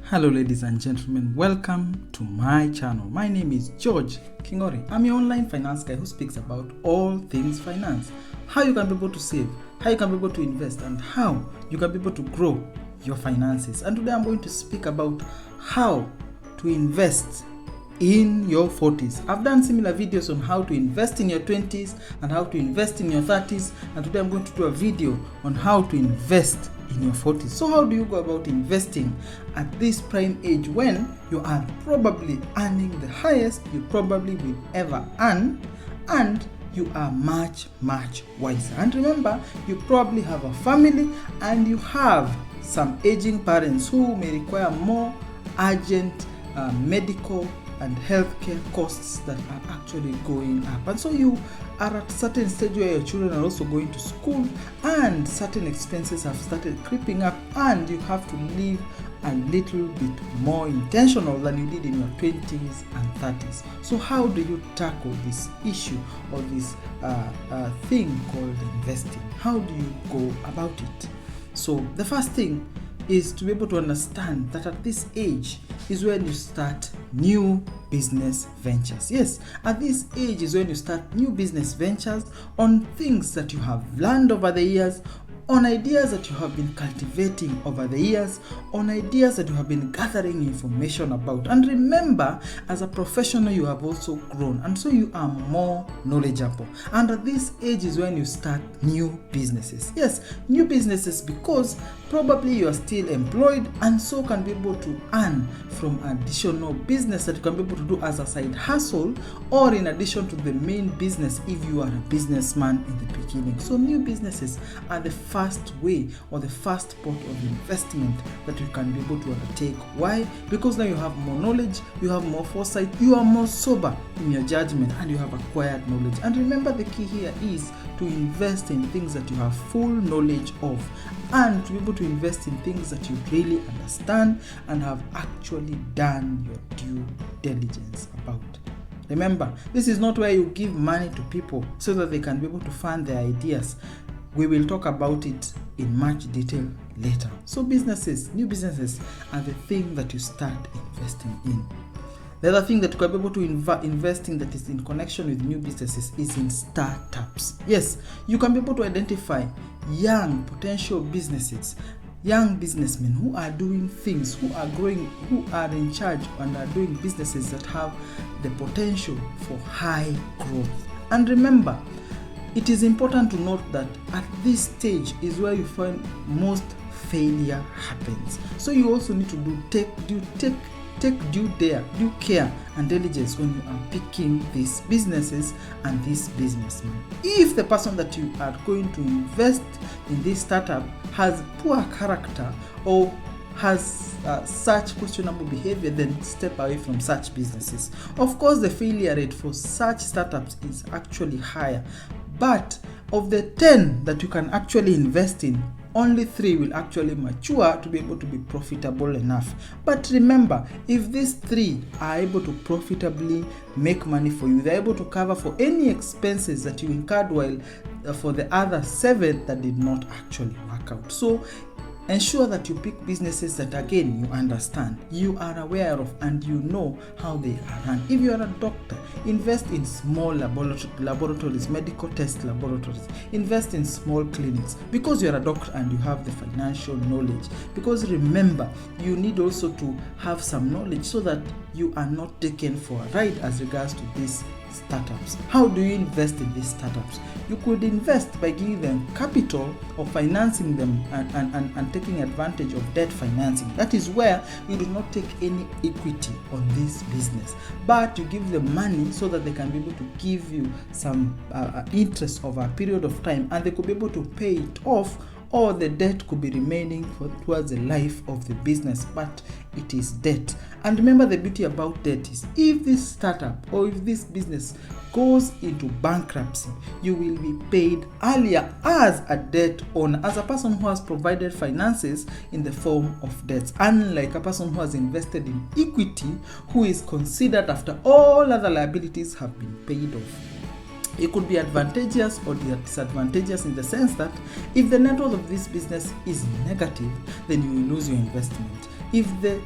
Hello ladies and gentlemen, welcome to my channel. My name is George Kingori. I'm your online finance guy who speaks about all things finance. How you can be able to save, how you can be able to invest, and how you can be able to grow your finances. And today I'm going to speak about how to invest in your 40s. I've done similar videos on how to invest in your 20s and how to invest in your 30s, and today I'm going to do a video on how to invest in your 40s. So how do you go about investing at this prime age when you are probably earning the highest you probably will ever earn, and you are much wiser? And remember, you probably have a family and you have some aging parents who may require more urgent medical and healthcare costs that are actually going up. And so you are at a certain stage where your children are also going to school and certain expenses have started creeping up, and you have to live a little bit more intentional than you did in your 20s and 30s. So how do you tackle this issue or this thing called investing? How do you go about it? So the first thing is to be able to understand that at this age is when you start new business ventures. Yes, at this age is when you start new business ventures on things that you have learned over the years, on ideas that you have been cultivating over the years, on ideas that you have been gathering information about. And remember, as a professional, you have also grown, and so you are more knowledgeable. And at this age is when you start new businesses. Yes, new businesses, because probably you are still employed and so can be able to earn from additional business that you can be able to do as a side hustle, or in addition to the main business if you are a businessman in the beginning. So new businesses are the first way or the first pot of investment that you can be able to undertake. Why? Because now you have more knowledge, you have more foresight, you are more sober in your judgment, and you have acquired knowledge. And remember, the key here is to invest in things that you have full knowledge of, and to be able to invest in things that you really understand and have actually done your due diligence about. Remember, this is not where you give money to people so that they can be able to fund their ideas. We will talk about it in much detail later. So businesses, new businesses are the thing that you start investing in. The other thing that you can be able to invest in that is in connection with new businesses is in startups. Yes, you can be able to identify young potential businesses, young businessmen who are doing things, who are growing, who are in charge and are doing businesses that have the potential for high growth. And remember, it is important to note that at this stage is where you find most failure happens. So you also need to take due care and diligence when you are picking these businesses and these businessmen. If the person that you are going to invest in this startup has poor character or has such questionable behavior, then step away from such businesses. Of course, the failure rate for such startups is actually higher, but of the 10 that you can actually invest in, only 3 will actually mature to be able to be profitable enough. But remember, if these 3 are able to profitably make money for you, they're able to cover for any expenses that you incurred, while for the other 7 that did not actually work out. So ensure that you pick businesses that, again, you understand, you are aware of, and you know how they are run. If you are a doctor, invest in small laboratories, medical test laboratories. Invest in small clinics because you are a doctor and you have the financial knowledge. Because remember, you need also to have some knowledge so that you are not taken for a ride as regards to these startups. How do you invest in these startups? You could invest by giving them capital or financing them and taking advantage of debt financing. That is where you do not take any equity on this business, but you give them money so that they can be able to give you some interest over a period of time, and they could be able to pay it off, or the debt could be remaining towards the life of the business, but it is debt. And remember, the beauty about debt is if this startup or if this business goes into bankruptcy, you will be paid earlier as a debt owner, as a person who has provided finances in the form of debts, unlike a person who has invested in equity, who is considered after all other liabilities have been paid off. It could be advantageous or disadvantageous in the sense that if the net worth of this business is negative, then you will lose your investment. If the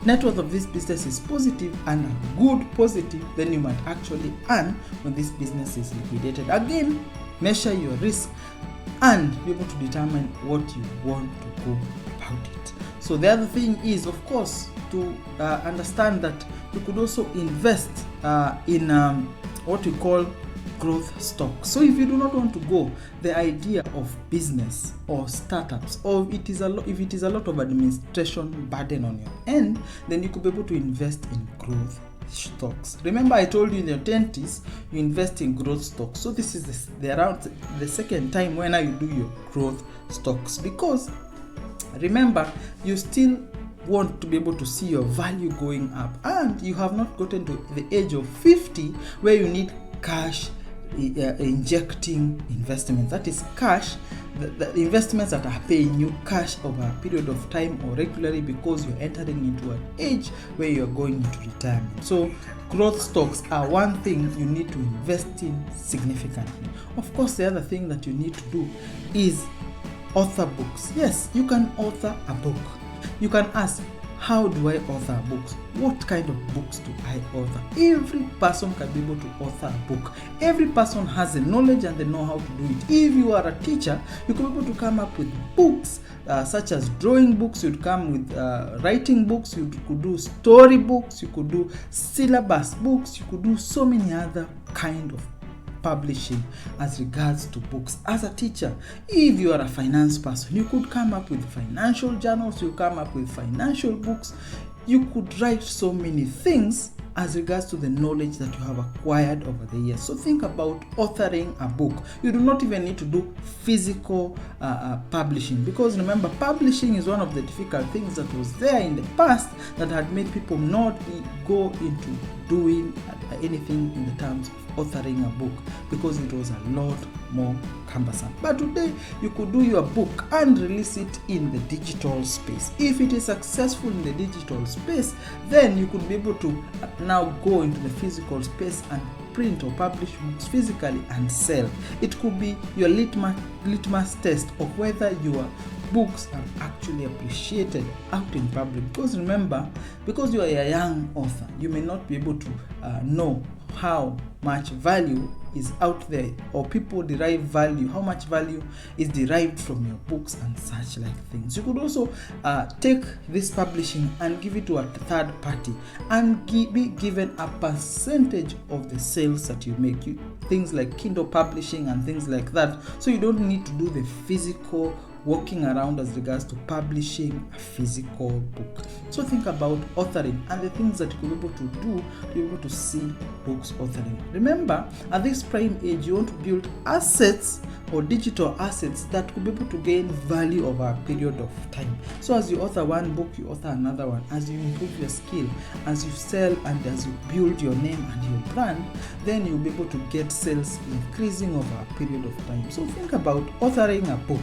net worth of this business is positive and a good positive, then you might actually earn when this business is liquidated. Again, measure your risk and be able to determine what you want to go about it. So the other thing is, of course, to understand that you could also invest in what we call growth stocks. So if you do not want to go the idea of business or startups, or if it is a lot of administration burden on your end, then you could be able to invest in growth stocks. Remember, I told you in your 20s you invest in growth stocks. So this is around the second time when you do your growth stocks, because remember, you still want to be able to see your value going up, and you have not gotten to the age of 50 where you need cash injecting investments. That is cash, the investments that are paying you cash over a period of time or regularly, because you're entering into an age where you're going into retirement. So growth stocks are one thing you need to invest in significantly. Of course, the other thing that you need to do is author books. Yes, you can author a book. You can ask, how do I author books? What kind of books do I author? Every person can be able to author a book. Every person has the knowledge and the know-how to do it. If you are a teacher, you could be able to come up with books such as drawing books. You'd come with writing books. You could do story books. You could do syllabus books. You could do so many other kind of publishing as regards to books. As a teacher, if you are a finance person, you could come up with financial journals, you come up with financial books, you could write so many things as regards to the knowledge that you have acquired over the years. So think about authoring a book. You do not even need to do physical publishing, because remember, publishing is one of the difficult things that was there in the past that had made people not go into doing anything in the terms of authoring a book, because it was a lot more cumbersome. But today you could do your book and release it in the digital space. If it is successful in the digital space, then you could be able to now go into the physical space and print or publish books physically and sell. It could be your litmus test of whether your books are actually appreciated out in public. Because remember, because you are a young author, you may not be able to know how much value is out there, or people derive value, how much value is derived from your books and such like things. You could also take this publishing and give it to a third party and be given a percentage of the sales that you make. Things like Kindle publishing and things like that. So you don't need to do the physical walking around as regards to publishing a physical book. So think about authoring and the things that you could be able to do to be able to see books authoring. Remember, at this prime age, you want to build assets or digital assets that could be able to gain value over a period of time. So as you author one book, you author another one. As you improve your skill, as you sell, and as you build your name and your brand, then you'll be able to get sales increasing over a period of time. So think about authoring a book.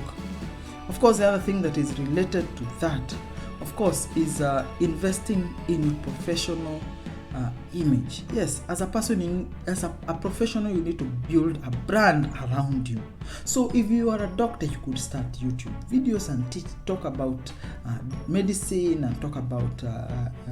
Of course, the other thing that is related to that, of course, is investing in professional image. Yes, as a person, as a professional, you need to build a brand around you. So if you are a doctor, you could start YouTube videos and talk about medicine and talk about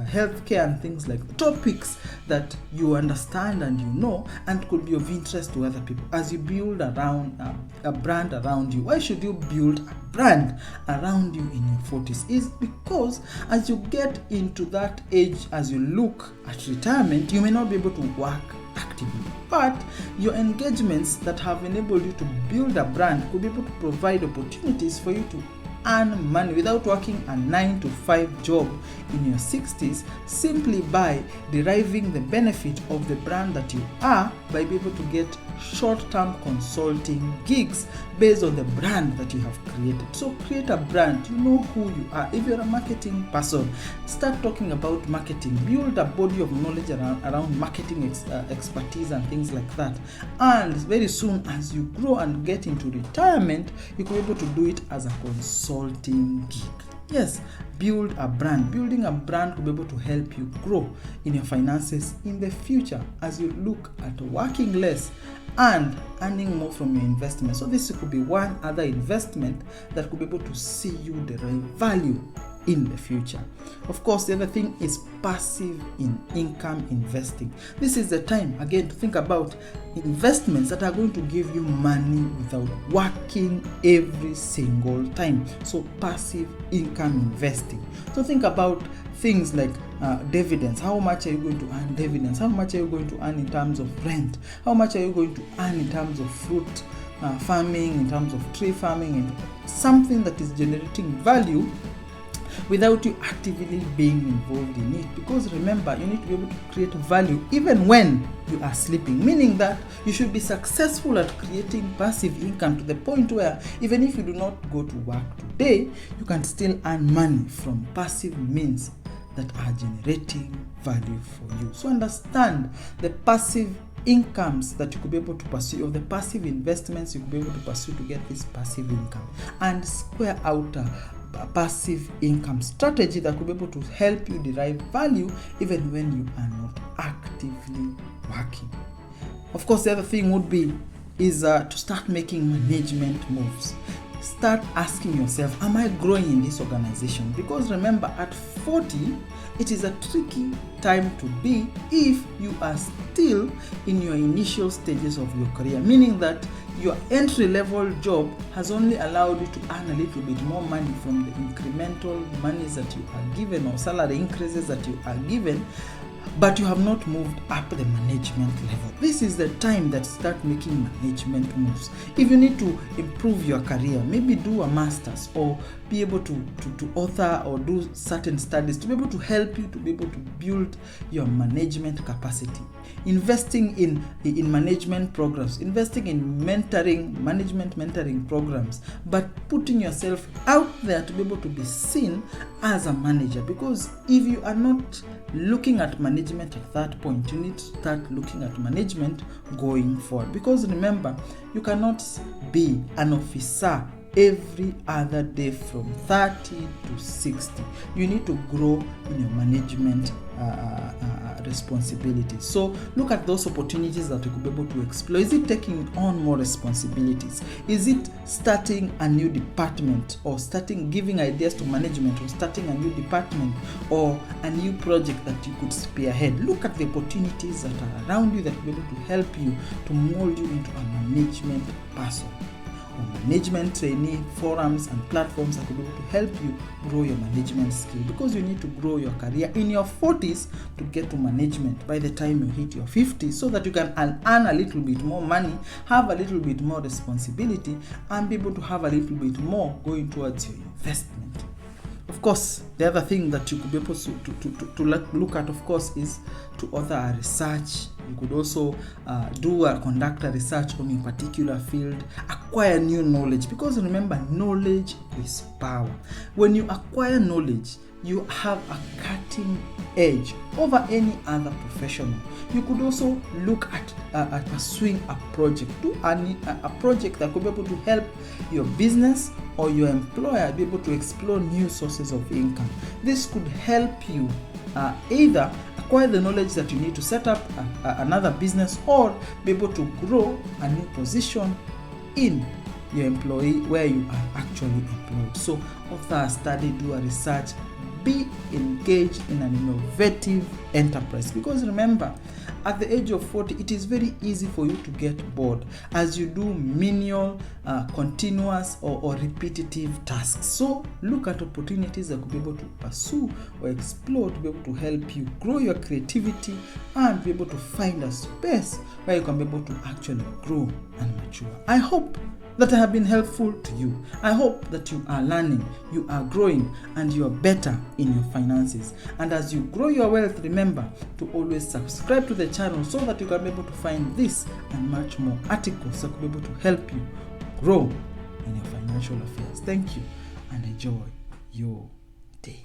healthcare and things like that. Topics that you understand and you know and could be of interest to other people. As you build around a brand around you. Why should you build a brand around you in your 40s? Is because as you get into that age, as you look at retirement, you may not be able to work actively, but your engagements that have enabled you to build a brand could be able to provide opportunities for you to earn money without working a 9-to-5 job in your 60s, simply by deriving the benefit of the brand that you are by being able to get short-term consulting gigs based on the brand that you have created. So create a brand. You know who you are. If you're a marketing person, start talking about marketing. Build a body of knowledge around marketing expertise and things like that. And very soon, as you grow and get into retirement, you can be able to do it as a consulting gig. Yes, build a brand. Building a brand will be able to help you grow in your finances in the future as you look at working less and earning more from your investment. So this could be one other investment that could be able to see you derive value in the future. Of course, the other thing is passive income investing. This is the time again to think about investments that are going to give you money without working every single time. So passive income investing. So think about things like dividends. How much are you going to earn dividends? How much are you going to earn in terms of rent? How much are you going to earn in terms of fruit farming, in terms of tree farming, and something that is generating value without you actively being involved in it? Because remember, you need to be able to create value even when you are sleeping, meaning that you should be successful at creating passive income to the point where even if you do not go to work today, you can still earn money from passive means that are generating value for you. So understand the passive incomes that you could be able to pursue, or the passive investments you could be able to pursue to get this passive income, and square out a passive income strategy that could be able to help you derive value even when you are not actively working. Of course, the other thing would be to start making management moves. Start asking yourself, am I growing in this organization? Because remember, at 40, it is a tricky time to be if you are still in your initial stages of your career, meaning that your entry-level job has only allowed you to earn a little bit more money from the incremental monies that you are given, or salary increases that you are given, but you have not moved up the management level. This is the time that start making management moves. If you need to improve your career, maybe do a master's or be able to author or do certain studies to be able to help you to be able to build your management capacity. Investing in management programs, investing in management mentoring programs, but putting yourself out there to be able to be seen as a manager. Because if you are not looking at management at that point, you need to start looking at management going forward. Because remember, you cannot be an officer every other day from 30 to 60. You need to grow in your management responsibilities. So look at those opportunities that you could be able to explore. Is it taking on more responsibilities? Is it starting a new department, or giving ideas to management, or starting a new department, or a new project that you could spearhead? Look at the opportunities that are around you that will be able to help you to mold you into a management person. Management trainee forums and platforms that will be able to help you grow your management skill, because you need to grow your career in your 40s to get to management by the time you hit your 50s, so that you can earn a little bit more money, have a little bit more responsibility, and be able to have a little bit more going towards your investment. Of course, the other thing that you could be able to look at, of course, is to author a research. You could also conduct a research on your particular field, acquire new knowledge, because remember, knowledge is power. When you acquire knowledge, you have a cutting edge over any other professional. You could also look at pursuing a project. Do a project that could be able to help your business or your employer be able to explore new sources of income. This could help you either acquire the knowledge that you need to set up another business, or be able to grow a new position in your employee where you are actually employed. So author a study, do a research, be engaged in an innovative enterprise. Because remember, at the age of 40, it is very easy for you to get bored as you do menial, continuous or repetitive tasks. So look at opportunities that could be able to pursue or explore to be able to help you grow your creativity and be able to find a space where you can be able to actually grow and mature. I hope that I have been helpful to you. I hope that you are learning, you are growing, and you are better in your finances. And as you grow your wealth, remember to always subscribe to the channel so that you can be able to find this and much more articles that will be able to help you grow in your financial affairs. Thank you, and enjoy your day.